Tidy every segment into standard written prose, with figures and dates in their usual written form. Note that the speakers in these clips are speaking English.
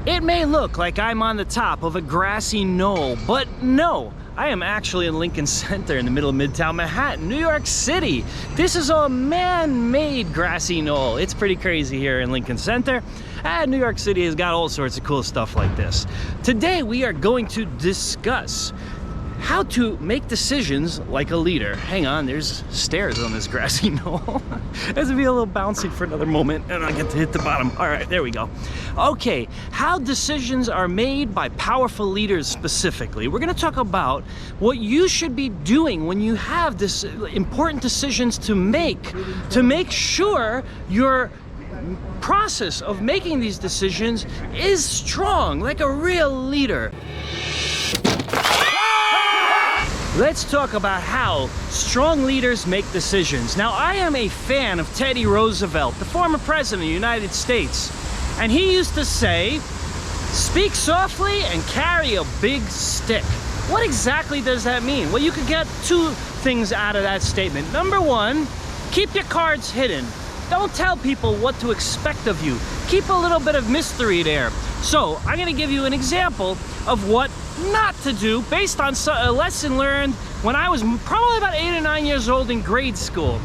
It may look like I'm on the top of a grassy knoll, but no. I am actually in Lincoln Center in the middle of Midtown Manhattan, New York City. This is a man-made grassy knoll. It's pretty crazy here in Lincoln Center. And New York City has got all sorts of cool stuff like this. Today we are going to discuss how to make decisions like a leader. Hang on, there's stairs on this grassy knoll. This will be a little bouncy for another moment and I get to hit the bottom. All right, there we go. Okay, how decisions are made by powerful leaders specifically. We're gonna talk about what you should be doing when you have this important decisions to make sure your process of making these decisions is strong, like a real leader. Let's talk about how strong leaders make decisions. Now, I am a fan of Teddy Roosevelt, the former president of the United States. And he used to say, speak softly and carry a big stick. What exactly does that mean? Well, you could get two things out of that statement. Number one, keep your cards hidden. Don't tell people what to expect of you. Keep a little bit of mystery there. So, I'm gonna give you an example of what not to do based on a lesson learned when I was probably about 8 or 9 years old in grade school.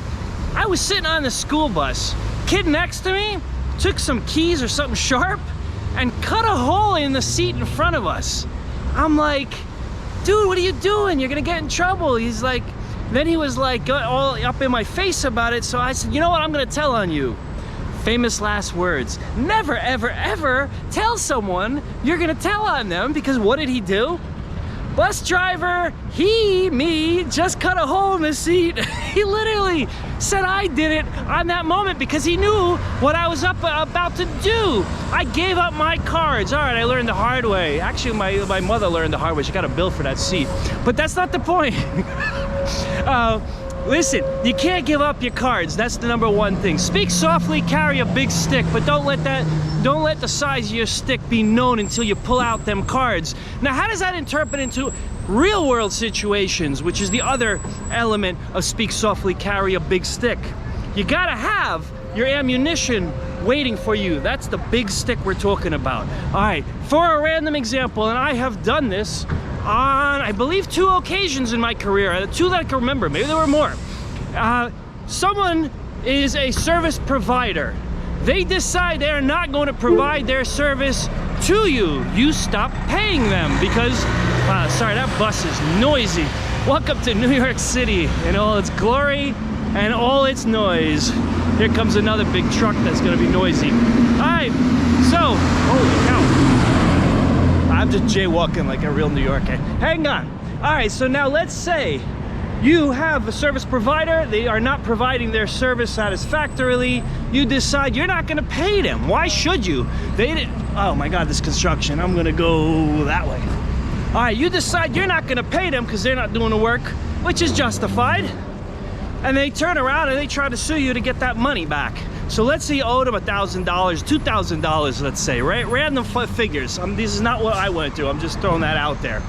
I was sitting on the school bus. Kid next to me took some keys or something sharp and cut a hole in the seat in front of us. I'm like, dude, what are you doing? You're gonna get in trouble. He's like, then he was like all up in my face about it. So I said, you know what, I'm gonna tell on you. Famous last words. Never, ever, ever tell someone you're gonna tell on them, because what did he do? Bus driver, me, just cut a hole in the seat. He literally said I did it on that moment because he knew what I was about to do. I gave up my cards. All right, I learned the hard way. Actually, my mother learned the hard way. She got a bill for that seat. But that's not the point. Listen, you can't give up your cards. That's the number one thing. Speak softly, carry a big stick, but don't let the size of your stick be known until you pull out them cards. Now, how does that interpret into real world situations, which is the other element of speak softly, carry a big stick? You gotta have your ammunition waiting for you. That's the big stick we're talking about. All right, for a random example, and I have done this on, I believe, 2 occasions in my career, 2 that I can remember, maybe there were more. Someone is a service provider. They decide they're not going to provide their service to you. You stop paying them because, sorry, that bus is noisy. Welcome to New York City in all its glory and all its noise. Here comes another big truck that's going to be noisy. All right, so, holy cow. I'm just jaywalking like a real New Yorker. Hang on. All right, so now let's say you have a service provider. They are not providing their service satisfactorily. You decide you're not gonna pay them. Why should you? Oh my God, this construction. I'm gonna go that way. All right, you decide you're not gonna pay them because they're not doing the work, which is justified. And they turn around and they try to sue you to get that money back. So let's say you owed them $1,000, $2,000, let's say, right? Random figures. This is not what I went through. I'm just throwing that out there.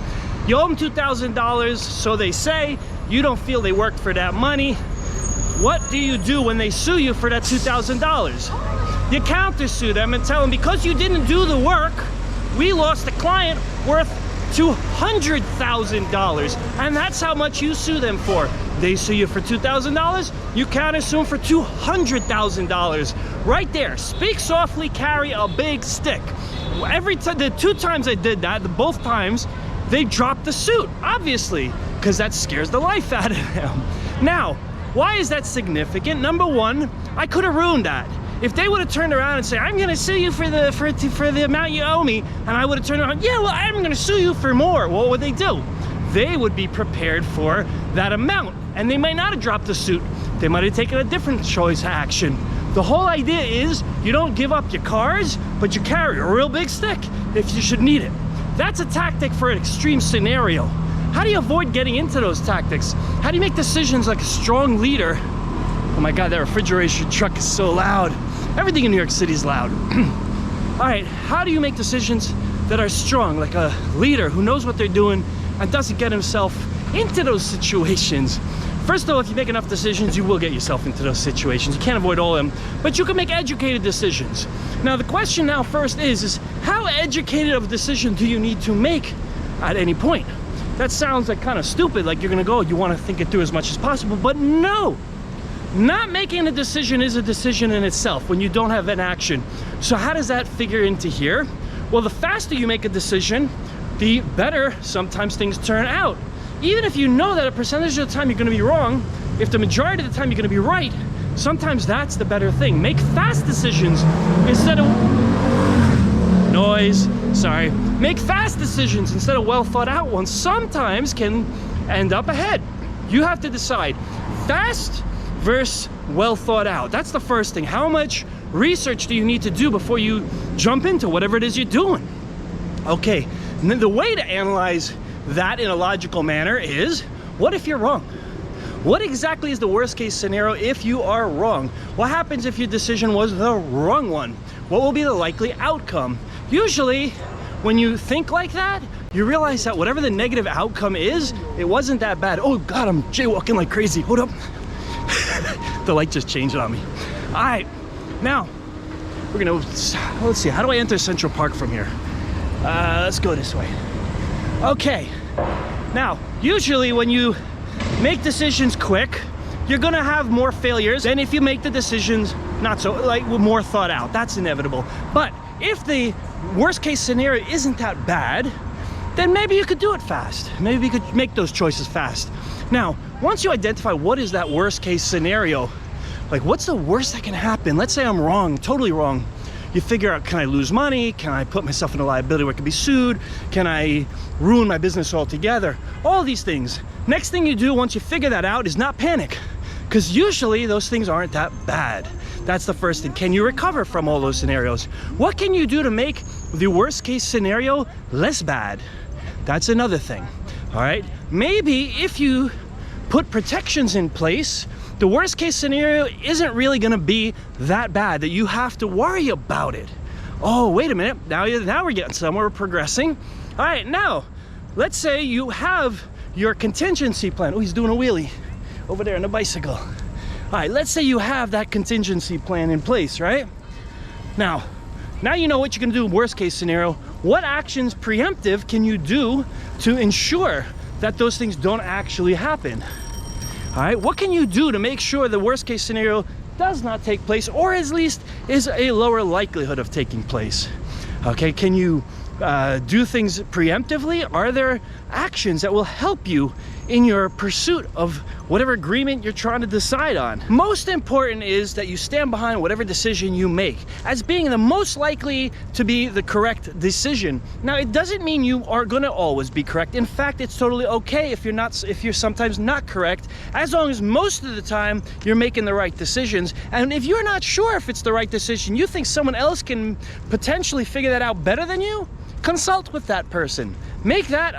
You owe them $2,000, so they say. You don't feel they worked for that money. What do you do when they sue you for that $2,000? You countersue them and tell them, because you didn't do the work, we lost a client worth $200,000, and that's how much you sue them for. They sue you for $2,000, you countersue them for $200,000. Right there. Speak softly, carry a big stick. Every time, the 2 times I did that, both times, they dropped the suit, obviously, because that scares the life out of them. Now, why is that significant? Number one, I could have ruined that. If they would have turned around and said, I'm gonna sue you for the amount you owe me, and I would have turned around, yeah, well, I'm gonna sue you for more, what would they do? They would be prepared for that amount, and they might not have dropped the suit. They might have taken a different choice of action. The whole idea is you don't give up your cards, but you carry a real big stick if you should need it. That's a tactic for an extreme scenario. How do you avoid getting into those tactics? How do you make decisions like a strong leader? Oh my God, that refrigeration truck is so loud. Everything in New York City is loud. All right, how do you make decisions that are strong, like a leader who knows what they're doing and doesn't get himself into those situations? First of all, if you make enough decisions, you will get yourself into those situations. You can't avoid all of them, but you can make educated decisions. Now, the question now first is how educated of a decision do you need to make at any point? That sounds like kind of stupid, like you're gonna go, you wanna think it through as much as possible, but no. Not making a decision is a decision in itself when you don't have an action. So how does that figure into here? Well, the faster you make a decision, the better sometimes things turn out. Even if you know that a percentage of the time you're gonna be wrong, if the majority of the time you're gonna be right, sometimes that's the better thing. Make fast decisions instead of noise, sorry. Make fast decisions instead of well thought out ones. Sometimes can end up ahead. You have to decide fast versus well thought out. That's the first thing. How much research do you need to do before you jump into whatever it is you're doing? Okay, and then the way to analyze that in a logical manner is, what if you're wrong? What exactly is the worst case scenario if you are wrong? What happens if your decision was the wrong one? What will be the likely outcome? Usually, when you think like that, you realize that whatever the negative outcome is, it wasn't that bad. Oh God, I'm jaywalking like crazy. Hold up. The light just changed on me. All right, now we're gonna, let's see, how do I enter Central Park from here? Let's go this way. Okay, now, usually when you make decisions quick, you're gonna have more failures than if you make the decisions not so, like, more thought out. That's inevitable. But if the worst case scenario isn't that bad, then maybe you could do it fast. Maybe you could make those choices fast. Now, once you identify what is that worst case scenario, like what's the worst that can happen? Let's say I'm wrong, totally wrong. You figure out, can I lose money? Can I put myself in a liability where I can be sued? Can I ruin my business altogether? All these things. Next thing you do once you figure that out is not panic, because usually those things aren't that bad. That's the first thing. Can you recover from all those scenarios? What can you do to make the worst case scenario less bad? That's another thing. All right, maybe if you put protections in place, the worst case scenario isn't really gonna be that bad that you have to worry about it. Oh, wait a minute, now we're getting somewhere, we're progressing. All right, now, let's say you have your contingency plan. Oh, he's doing a wheelie over there on the bicycle. All right, let's say you have that contingency plan in place, right? Now you know what you're gonna do in worst case scenario. What actions preemptive can you do to ensure that those things don't actually happen? All right, what can you do to make sure the worst case scenario does not take place, or at least is a lower likelihood of taking place? Okay, can you do things preemptively? Are there actions that will help you in your pursuit of whatever agreement you're trying to decide on? Most important is that you stand behind whatever decision you make as being the most likely to be the correct decision. Now, it doesn't mean you are gonna always be correct. In fact, it's totally okay if you're sometimes not correct, as long as most of the time you're making the right decisions. And if you're not sure if it's the right decision, you think someone else can potentially figure that out better than you, consult with that person. Make that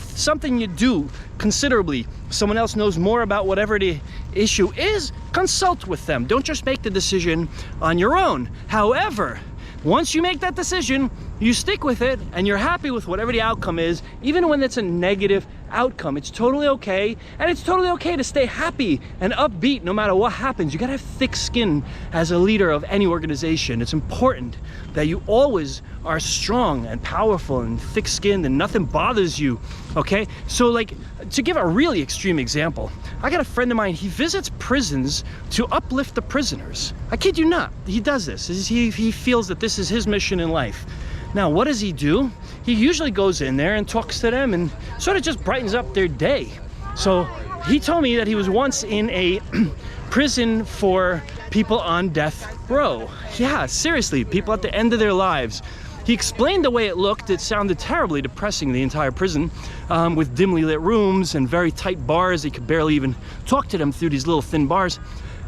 something you do considerably. Someone else knows more about whatever the issue is, consult with them. Don't just make the decision on your own. However, once you make that decision, you stick with it and you're happy with whatever the outcome is, even when it's a negative outcome. It's totally okay, and it's totally okay to stay happy and upbeat no matter what happens. You gotta have thick skin as a leader of any organization. It's important that you always are strong and powerful and thick-skinned and nothing bothers you, okay? So, like, to give a really extreme example, I got a friend of mine, he visits prisons to uplift the prisoners. I kid you not, he does this. He feels that this is his mission in life. Now, what does he do? He usually goes in there and talks to them and sort of just brightens up their day. So he told me that he was once in a prison for people on death row. Yeah, seriously, people at the end of their lives. He explained the way it looked. It sounded terribly depressing, the entire prison, with dimly lit rooms and very tight bars. He could barely even talk to them through these little thin bars.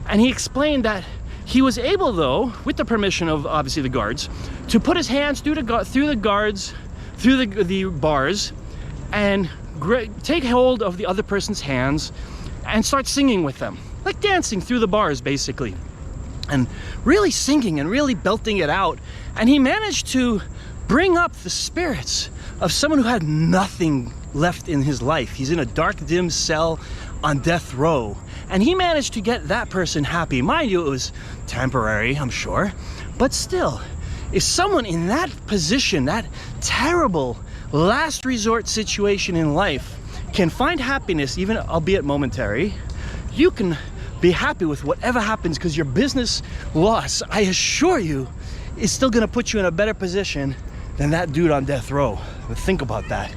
And he explained that he was able, though, with the permission of obviously the guards, to put his hands through the bars and take hold of the other person's hands and start singing with them, like dancing through the bars, basically, and really singing and really belting it out. And he managed to bring up the spirits of someone who had nothing left in his life. He's in a dark, dim cell on death row, and he managed to get that person happy. Mind you, it was temporary, I'm sure, but still, if someone in that position, that terrible last resort situation in life, can find happiness, even albeit momentary, you can be happy with whatever happens, because your business loss, I assure you, is still gonna put you in a better position than that dude on death row. But think about that.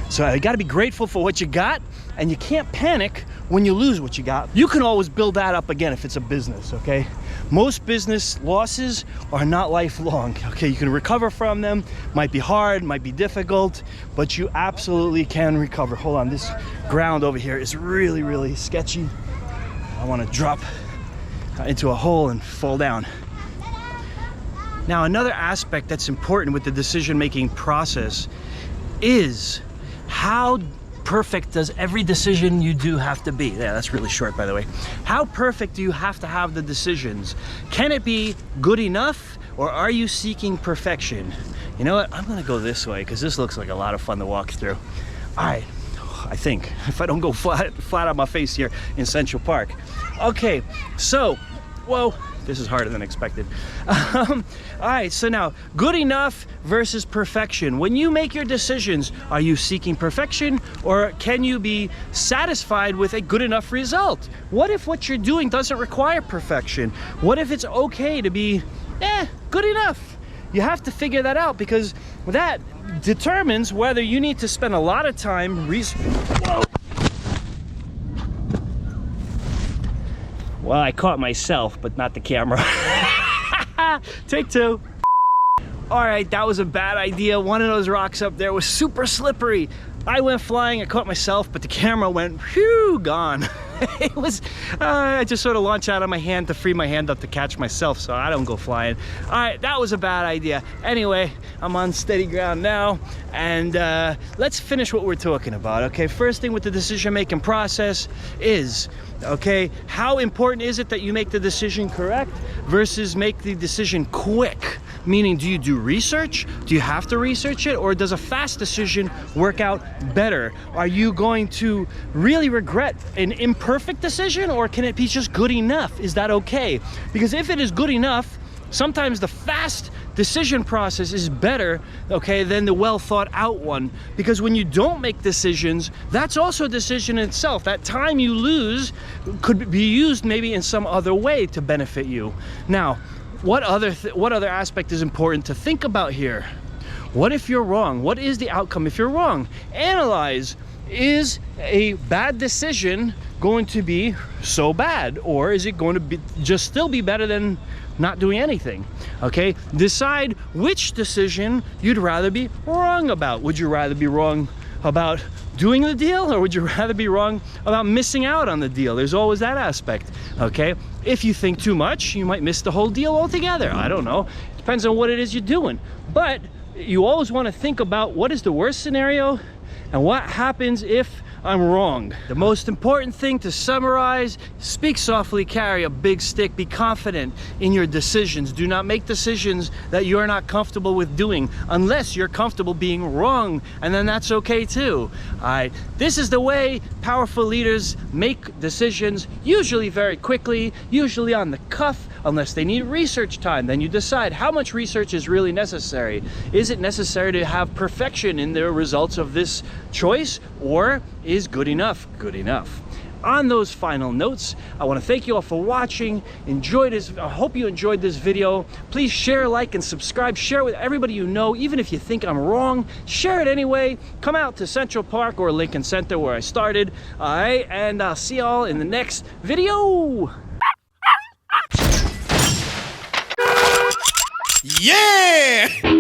So you gotta be grateful for what you got, and you can't panic when you lose what you got. You can always build that up again if it's a business, okay? Most business losses are not lifelong, okay? You can recover from them. Might be hard, might be difficult, but you absolutely can recover. Hold on, this ground over here is really, really sketchy. I wanna drop into a hole and fall down. Now, another aspect that's important with the decision-making process is how perfect does every decision you do have to be? Yeah, that's really short, by the way. How perfect do you have to have the decisions? Can it be good enough, or are you seeking perfection? You know what? I'm gonna go this way because this looks like a lot of fun to walk through. All right, I think, if I don't go flat on my face here in Central Park. Okay, so, whoa. This is harder than expected. All right, so now, good enough versus perfection. When you make your decisions, are you seeking perfection, or can you be satisfied with a good enough result? What if what you're doing doesn't require perfection? What if it's okay to be, good enough? You have to figure that out, because that determines whether you need to spend a lot of time Well, I caught myself, but not the camera. Take two. All right, that was a bad idea. One of those rocks up there was super slippery. I went flying, I caught myself, but the camera went, whew, gone. It was, I just sort of launched out of my hand to free my hand up to catch myself, so I don't go flying. All right, that was a bad idea. Anyway, I'm on steady ground now, and let's finish what we're talking about, okay? First thing with the decision-making process is, okay, how important is it that you make the decision correct versus make the decision quick? Meaning, do you do research? Do you have to research it? Or does a fast decision work out better? Are you going to really regret an imperfect decision, or can it be just good enough? Is that okay? Because if it is good enough, sometimes the fast decision process is better, okay, than the well thought out one. Because when you don't make decisions, that's also a decision in itself. That time you lose could be used maybe in some other way to benefit you. Now, what other aspect is important to think about here? What if you're wrong? What is the outcome if you're wrong? Analyze, is a bad decision going to be so bad, or is it going to be just still be better than not doing anything? Okay, decide which decision you'd rather be wrong about. Would you rather be wrong about doing the deal, or would you rather be wrong about missing out on the deal? There's always that aspect, okay? If you think too much, you might miss the whole deal altogether. I don't know. Depends on what it is you're doing. But you always want to think about what is the worst scenario and what happens if I'm wrong. The most important thing to summarize: speak softly, carry a big stick, be confident in your decisions. Do not make decisions that you're not comfortable with doing unless you're comfortable being wrong, and then that's okay too. All right, this is the way powerful leaders make decisions, usually very quickly, usually on the cuff, unless they need research time. Then you decide how much research is really necessary. Is it necessary to have perfection in the results of this choice, or is good enough good enough? On those final notes, I want to thank you all for watching. I hope you enjoyed this video. Please share, like, and subscribe. Share with everybody you know. Even if you think I'm wrong, share it anyway. Come out to Central Park or Lincoln Center, where I started. All right, and I'll see y'all in the next video. Yeah!